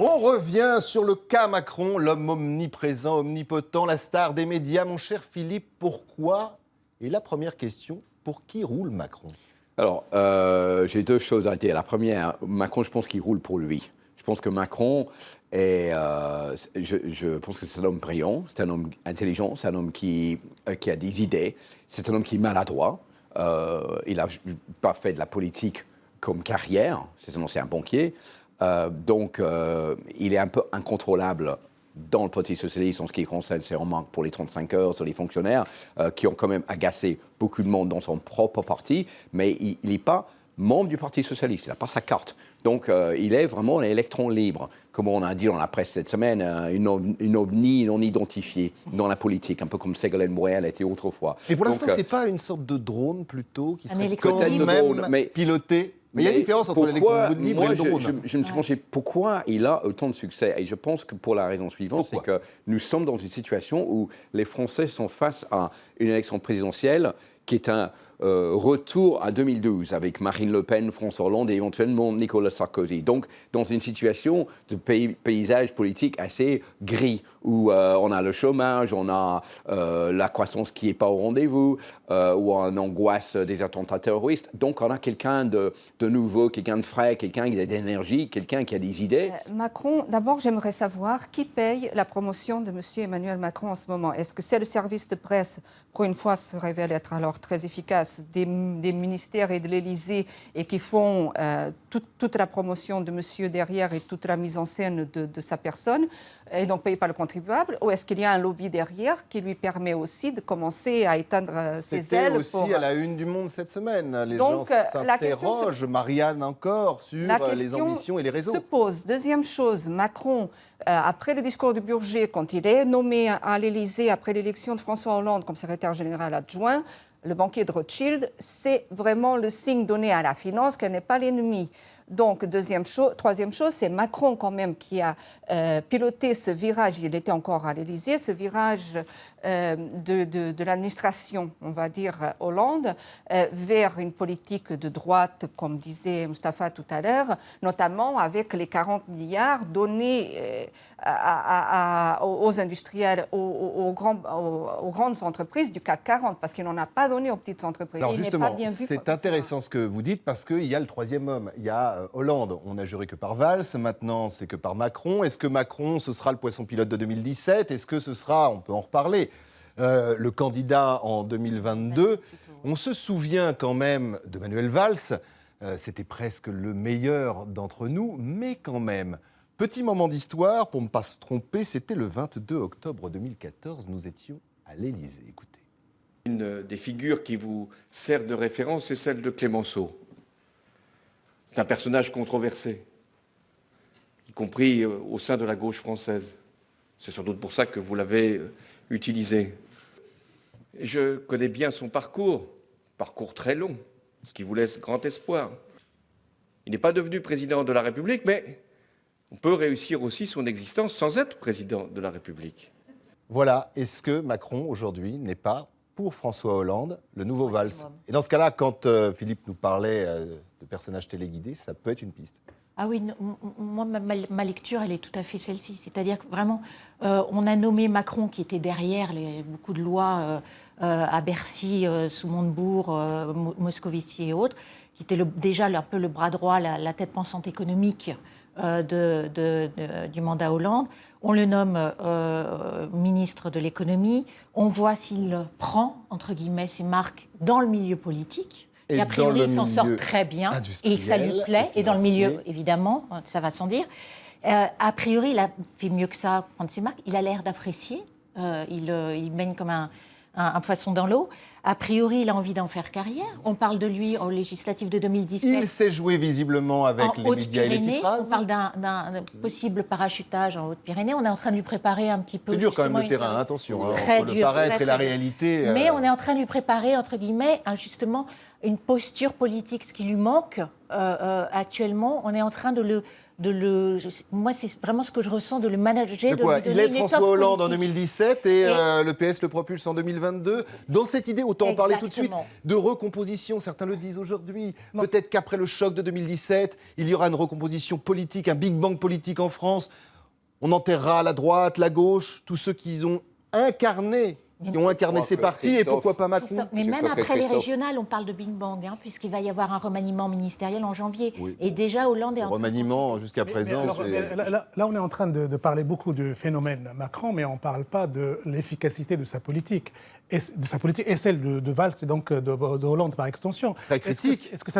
On revient sur le cas Macron, l'homme omniprésent, omnipotent, la star des médias. Mon cher Philippe, pourquoi? Et la première question, pour qui roule Macron? Alors, j'ai deux choses à dire. La première, Macron, je pense qu'il roule pour lui. Je pense que Macron est, je pense que c'est un homme brillant, c'est un homme intelligent, c'est un homme qui a des idées, c'est un homme qui est maladroit. Il n'a pas fait de la politique comme carrière, c'est un ancien banquier. Donc, il est un peu incontrôlable dans le Parti socialiste en ce qui concerne ses remarques pour les 35 heures sur les fonctionnaires, qui ont quand même agacé beaucoup de monde dans son propre parti, mais il n'est pas membre du Parti socialiste, il n'a pas sa carte. Donc, il est vraiment un électron libre, comme on a dit dans la presse cette semaine, une ovni non identifiée dans la politique, un peu comme Ségolène Royal était autrefois. Et pour l'instant, ce n'est pas une sorte de drone plutôt qui serait peut-être de drone, mais piloté? Mais il y a une différence entre l'électron libre et le drone. Je me suis demandé pourquoi il a autant de succès. Et je pense que pour la raison suivante, c'est que nous sommes dans une situation où les Français sont face à une élection présidentielle qui est un retour à 2012 avec Marine Le Pen, François Hollande et éventuellement Nicolas Sarkozy. Donc, dans une situation de paysage politique assez gris, où on a le chômage, on a la croissance qui n'est pas au rendez-vous, où on angoisse des attentats terroristes. Donc, on a quelqu'un de nouveau, quelqu'un de frais, quelqu'un qui a d'énergie, quelqu'un qui a des idées. Macron, d'abord, j'aimerais savoir qui paye la promotion de M. Emmanuel Macron en ce moment. Est-ce que c'est le service de presse, pour une fois, se révèle être alors très efficace, des ministères et de l'Élysée, et qui font toute la promotion de monsieur derrière et toute la mise en scène de sa personne, et donc payé par le contribuable, ou est-ce qu'il y a un lobby derrière qui lui permet aussi de commencer à éteindre ses ailes? C'était aussi à la une du Monde cette semaine. Les donc, gens s'interrogent, Marianne encore, sur les ambitions et les réseaux. Se pose. Deuxième chose, Macron, après le discours de Burger, quand il est nommé à l'Élysée après l'élection de François Hollande comme secrétaire général adjoint, le banquier de Rothschild, c'est vraiment le signe donné à la finance qu'elle n'est pas l'ennemi. Donc, troisième chose, c'est Macron quand même qui a piloté ce virage, il était encore à l'Élysée, ce virage de l'administration, on va dire, Hollande, vers une politique de droite, comme disait Mustapha tout à l'heure, notamment avec les 40 milliards donnés aux industriels, aux grandes entreprises du CAC 40, parce qu'il n'en a pas donné aux petites entreprises. Alors justement, c'est intéressant ce que vous dites, parce qu'il y a le troisième homme. Il y a Hollande, on n'a juré que par Valls, maintenant c'est que par Macron. Est-ce que Macron, ce sera le poisson pilote de 2017? Est-ce que ce sera, on peut en reparler, le candidat en 2022? On se souvient quand même de Manuel Valls, c'était presque le meilleur d'entre nous, mais quand même, petit moment d'histoire, pour ne pas se tromper, c'était le 22 octobre 2014, nous étions à l'Élysée. Écoutez. Une des figures qui vous sert de référence, c'est celle de Clémenceau. C'est un personnage controversé, y compris au sein de la gauche française. C'est sans doute pour ça que vous l'avez utilisé. Et je connais bien son parcours très long, ce qui vous laisse grand espoir. Il n'est pas devenu président de la République, mais on peut réussir aussi son existence sans être président de la République. Voilà, est-ce que Macron, aujourd'hui, n'est pas, pour François Hollande, le nouveau Valls? Et dans ce cas-là, quand Philippe nous parlait de personnages téléguidés, ça peut être une piste. Ah oui, moi, ma lecture, elle est tout à fait celle-ci. C'est-à-dire que vraiment, on a nommé Macron, qui était derrière beaucoup de lois à Bercy, sous Montebourg, Moscovici et autres, qui était déjà un peu le bras droit, la tête pensante économique du mandat Hollande. On le nomme ministre de l'économie. On voit s'il prend, entre guillemets, ses marques dans le milieu politique. Et a priori, il s'en sort très bien et ça lui plaît. Et dans le milieu, évidemment, ça va sans dire. A priori, il a fait mieux que ça, prendre ses marques. Il a l'air d'apprécier. Il mène comme un poisson dans l'eau. A priori, il a envie d'en faire carrière. On parle de lui aux législatives de 2017. Il s'est joué visiblement avec les médias et les petites phrases. On parle d'un possible parachutage en Haute-Pyrénées. On est en train de lui préparer un petit peu... C'est dur quand même le terrain, attention, entre le paraître et la réalité. Mais on est en train de lui préparer, entre guillemets, justement, une posture politique, ce qui lui manque actuellement. On est en train moi, c'est vraiment ce que je ressens, de le manager. Il aide François Hollande en 2017 et le PS le propulse en 2022. Dans cette idée, autant en parler tout de suite. Exactement. De recomposition, certains le disent aujourd'hui. Peut-être qu'après le choc de 2017, il y aura une recomposition politique, un Big Bang politique en France. On enterrera la droite, la gauche, tous ceux qui ont incarné ces partis, et pourquoi pas Macron. Mais même après les régionales, on parle de Big Bang, puisqu'il va y avoir un remaniement ministériel en janvier. Oui. Et déjà, Hollande est en train de remaniement, jusqu'à présent, là, on est en train de parler beaucoup du phénomène Macron, mais on ne parle pas de l'efficacité de sa politique. Et celle de Valls et donc de Hollande par extension. Très critique. Est-ce que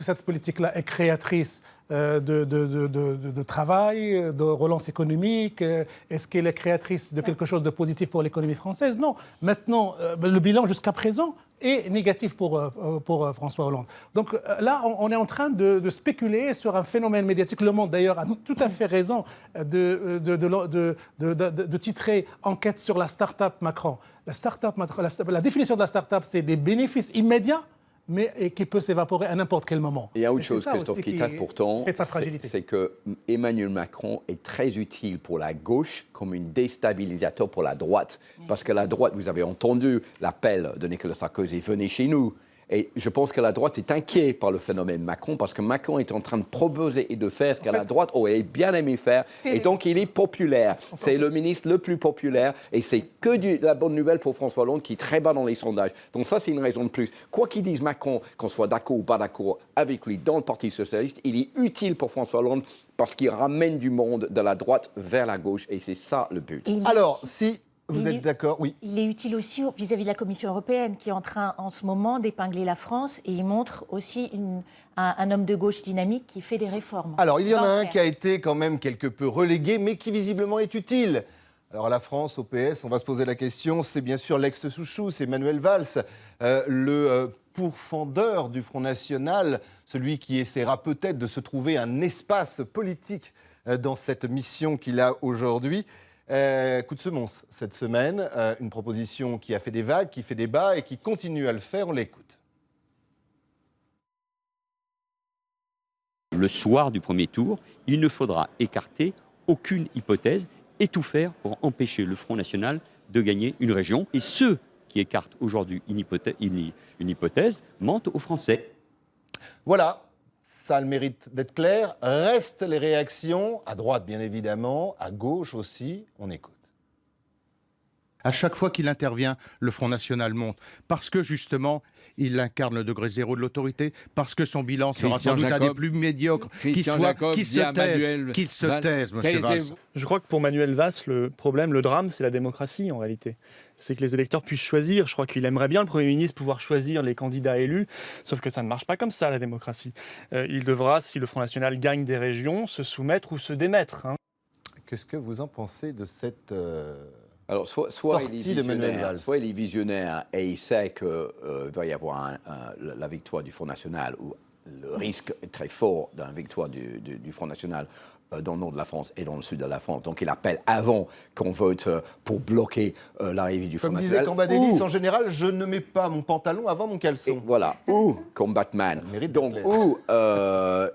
cette politique-là est créatrice de travail, de relance économique? Est-ce qu'elle est créatrice de quelque chose de positif pour l'économie française? Non. Maintenant, le bilan jusqu'à présent est négatif pour François Hollande. Donc là, on est en train de spéculer sur un phénomène médiatique. Le Monde, d'ailleurs, a tout à fait raison de titrer « Enquête sur la start-up Macron ». La définition de la start-up, c'est des bénéfices immédiats, mais qui peut s'évaporer à n'importe quel moment. Il y a autre chose, Christophe, qui tâte pourtant, c'est que Emmanuel Macron est très utile pour la gauche comme un déstabilisateur pour la droite. Parce que la droite, vous avez entendu l'appel de Nicolas Sarkozy, venez chez nous. Et je pense que la droite est inquiète par le phénomène Macron, parce que Macron est en train de proposer et de faire ce que la droite aurait bien aimé faire. Et donc, il est populaire. C'est le ministre le plus populaire. Et c'est que la bonne nouvelle pour François Hollande, qui est très bas dans les sondages. Donc ça, c'est une raison de plus. Quoi qu'il dise Macron, qu'on soit d'accord ou pas d'accord avec lui dans le Parti socialiste, il est utile pour François Hollande parce qu'il ramène du monde de la droite vers la gauche. Et c'est ça le but. Alors, si... Vous êtes d'accord? Oui. Il est utile aussi vis-à-vis de la Commission européenne, qui est en train, en ce moment, d'épingler la France. Et il montre aussi un homme de gauche dynamique qui fait des réformes. Alors, il y en a un qui a été quand même quelque peu relégué, mais qui visiblement est utile. Alors, la France, au PS, on va se poser la question, c'est bien sûr l'ex-Souchou, c'est Manuel Valls, le pourfendeur du Front National, celui qui essaiera peut-être de se trouver un espace politique dans cette mission qu'il a aujourd'hui. Coup de semonce cette semaine, une proposition qui a fait des vagues, qui fait débat et qui continue à le faire, on l'écoute. Le soir du premier tour, il ne faudra écarter aucune hypothèse et tout faire pour empêcher le Front National de gagner une région. Et ceux qui écartent aujourd'hui une hypothèse mentent aux Français. Voilà. Ça a le mérite d'être clair. Restent les réactions, à droite bien évidemment, à gauche aussi. On écoute. À chaque fois qu'il intervient, le Front National monte. Parce que justement, il incarne le degré zéro de l'autorité, parce que son bilan sera sans doute un des plus médiocres qu'il se taise, monsieur Valls. Je crois que pour Manuel Valls, le problème, le drame, c'est la démocratie en réalité. C'est que les électeurs puissent choisir. Je crois qu'il aimerait bien, le Premier ministre, pouvoir choisir les candidats élus, sauf que ça ne marche pas comme ça, la démocratie. Il devra, si le Front National gagne des régions, se soumettre ou se démettre. Qu'est-ce que vous en pensez de cette... Alors, soit il est visionnaire et il sait qu'il va y avoir la victoire du Front National, ou le risque est très fort d'une victoire du Front National dans le nord de la France et dans le sud de la France. Donc il appelle avant qu'on vote pour bloquer l'arrivée du Front National. Comme disait Cambadélis, en général, je ne mets pas mon pantalon avant mon caleçon. Et voilà, ou comme Batman. Donc,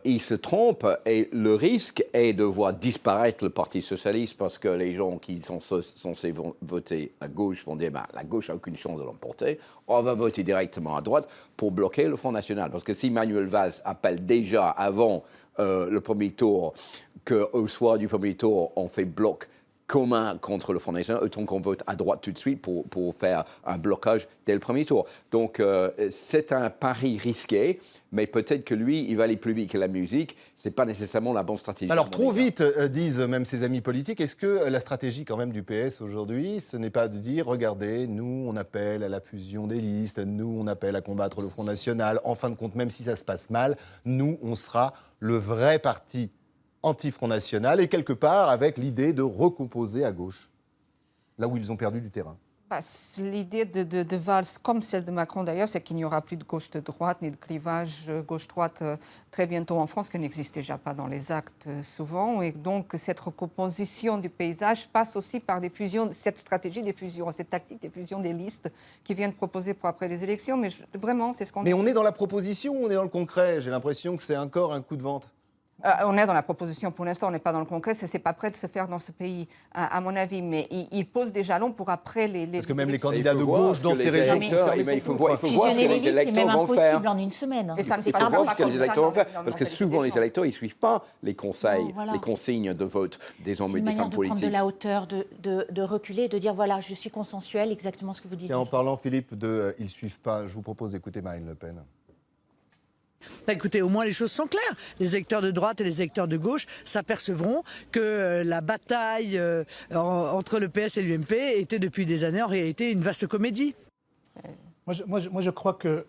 il se trompe et le risque est de voir disparaître le Parti socialiste parce que les gens qui sont censés voter à gauche vont dire la gauche n'a aucune chance de l'emporter. On va voter directement à droite pour bloquer le Front National. Parce que si Manuel Valls appelle déjà avant le premier tour, qu'au soir du premier tour, on fait bloc commun contre le Front National, autant qu'on vote à droite tout de suite pour faire un blocage dès le premier tour. Donc, c'est un pari risqué, mais peut-être que lui, il va aller plus vite que la musique. Ce n'est pas nécessairement la bonne stratégie. Alors, trop vite, disent même ses amis politiques. Est-ce que la stratégie quand même du PS aujourd'hui, ce n'est pas de dire, regardez, nous, on appelle à la fusion des listes, nous, on appelle à combattre le Front National. En fin de compte, même si ça se passe mal, nous, on sera le vrai parti anti-Front National et quelque part avec l'idée de recomposer à gauche, là où ils ont perdu du terrain. L'idée de Valls, comme celle de Macron d'ailleurs, c'est qu'il n'y aura plus de gauche de droite, ni de clivage gauche-droite très bientôt en France, qui n'existe déjà pas dans les actes souvent. Et donc cette recomposition du paysage passe aussi par des fusions, cette stratégie des fusions, cette tactique des fusions des listes qui viennent proposer pour après les élections. Mais vraiment, c'est ce qu'on... Mais on est dans la proposition ou on est dans le concret? J'ai l'impression que c'est encore un coup de vente. On est dans la proposition pour l'instant, on n'est pas dans le concret, ce n'est pas prêt de se faire dans ce pays, à mon avis, mais il pose des jalons pour après les Parce que même les candidats de gauche dans ces régions... Il faut voir ce que les électeurs vont faire. C'est même impossible en une semaine. Et ça ne Il faut voir ce que les électeurs vont faire, parce que souvent les électeurs, ils ne suivent pas les conseils, les consignes de vote des hommes et des femmes politiques. C'est une manière de prendre de la hauteur, de reculer, de dire voilà, je suis consensuel, exactement ce que vous dites. Et en parlant, Philippe, ils ne suivent pas, je vous propose d'écouter Marine Le Pen. Écoutez, au moins les choses sont claires. Les électeurs de droite et les électeurs de gauche s'apercevront que la bataille entre le PS et l'UMP était depuis des années en réalité une vaste comédie. Moi, je crois que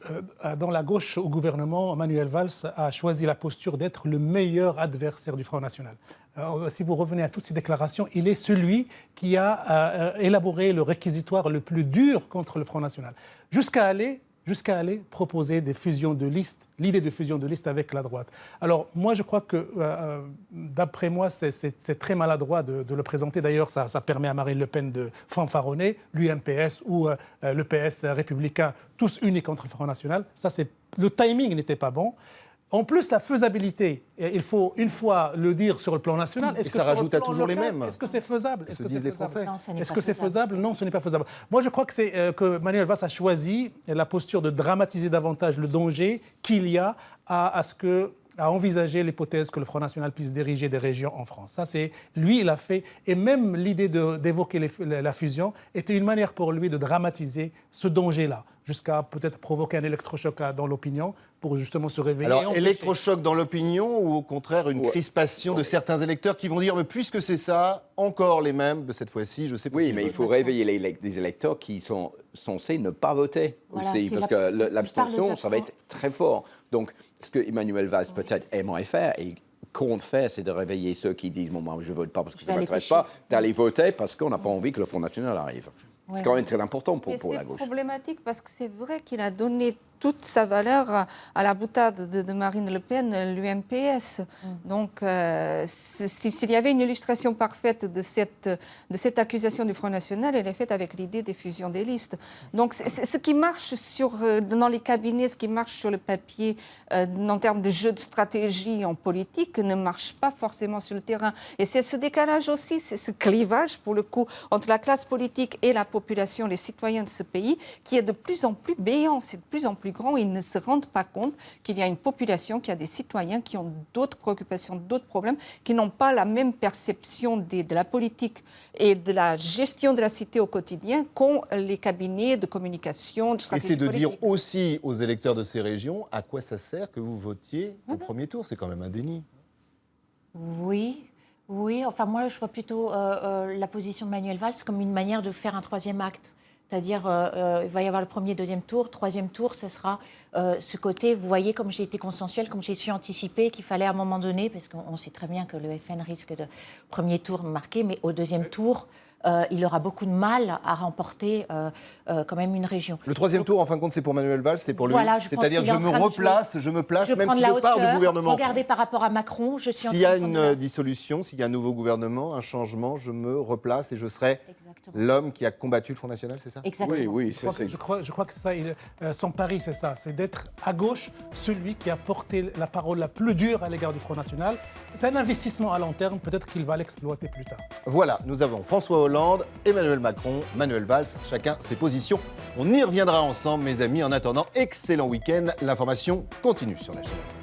dans la gauche au gouvernement, Manuel Valls a choisi la posture d'être le meilleur adversaire du Front National. Alors, si vous revenez à toutes ces déclarations, il est celui qui a élaboré le réquisitoire le plus dur contre le Front National, jusqu'à aller proposer des fusions de listes, l'idée de fusion de listes avec la droite. Alors, moi, je crois que, d'après moi, c'est très maladroit de le présenter. D'ailleurs, ça permet à Marine Le Pen de fanfaronner, l'UMPS ou le PS républicain, tous unis contre le Front National. Le timing n'était pas bon. En plus, la faisabilité, il faut une fois le dire sur le plan national. Est-ce que ça rajoute à toujours les mêmes? Est-ce que c'est faisable? Est-ce que disent les Français? Est-ce que c'est faisable? Non, ce n'est pas faisable. Moi, je crois que Manuel Valls a choisi la posture de dramatiser davantage le danger qu'il y a à envisager l'hypothèse que le Front National puisse diriger des régions en France. Ça, lui, il a fait. Et même l'idée d'évoquer la fusion était une manière pour lui de dramatiser ce danger-là, jusqu'à peut-être provoquer un électrochoc dans l'opinion pour justement se réveiller. Alors, électrochoc dans l'opinion ou au contraire une crispation de certains électeurs qui vont dire mais puisque c'est ça, encore les mêmes, cette fois-ci, je sais pas. Oui, mais il faut réveiller les électeurs qui sont censés ne pas voter aussi, parce que l'abstention, ça va être très fort. Donc, ce que Emmanuel Valls peut-être aimerait faire et compte faire, c'est de réveiller ceux qui disent bon, moi, je ne vote pas parce que ça ne m'intéresse pas, d'aller voter parce qu'on n'a pas envie que le Front National arrive. C'est quand même très important pour la gauche. C'est problématique parce que c'est vrai qu'il a donné toute sa valeur à la boutade de Marine Le Pen, l'UMPS. Donc, s'il y avait une illustration parfaite de cette accusation du Front National, elle est faite avec l'idée des fusions des listes. Donc, ce qui marche dans les cabinets, ce qui marche sur le papier, en termes de jeu de stratégie en politique, ne marche pas forcément sur le terrain. Et c'est ce décalage aussi, c'est ce clivage, pour le coup, entre la classe politique et la population, les citoyens de ce pays, qui est de plus en plus béant, c'est de plus en plus grand. Ils ne se rendent pas compte qu'il y a une population, qu'il y a des citoyens qui ont d'autres préoccupations, d'autres problèmes, qui n'ont pas la même perception de la politique et de la gestion de la cité au quotidien qu'ont les cabinets de communication, de stratégie politique. Et c'est de dire aussi aux électeurs de ces régions à quoi ça sert que vous votiez au premier tour. C'est quand même un déni. Oui, enfin moi je vois plutôt la position de Manuel Valls comme une manière de faire un troisième acte. C'est-à-dire, il va y avoir le premier, deuxième tour. Troisième tour, ce sera ce côté, vous voyez, comme j'ai été consensuel, comme j'ai su anticiper qu'il fallait à un moment donné, parce qu'on sait très bien que le FN risque de premier tour marqué, mais au deuxième tour, il aura beaucoup de mal à remporter quand même une région. Le troisième tour, en fin de compte, c'est pour Manuel Valls, c'est pour lui. Voilà, c'est-à-dire que je me place, même si je pars du gouvernement. Regardez par rapport à Macron, je suis. S'il y a une dissolution, s'il y a un nouveau gouvernement, un changement, je me replace et je serai l'homme qui a combattu le Front National, c'est ça? Exactement. Oui, je crois que c'est ça. Son pari, c'est ça, c'est d'être à gauche celui qui a porté la parole la plus dure à l'égard du Front National. C'est un investissement à long terme, peut-être qu'il va l'exploiter plus tard. Voilà, nous avons François Hollande, Emmanuel Macron, Manuel Valls, chacun ses positions. On y reviendra ensemble, mes amis. En attendant, excellent week-end. L'information continue sur la chaîne.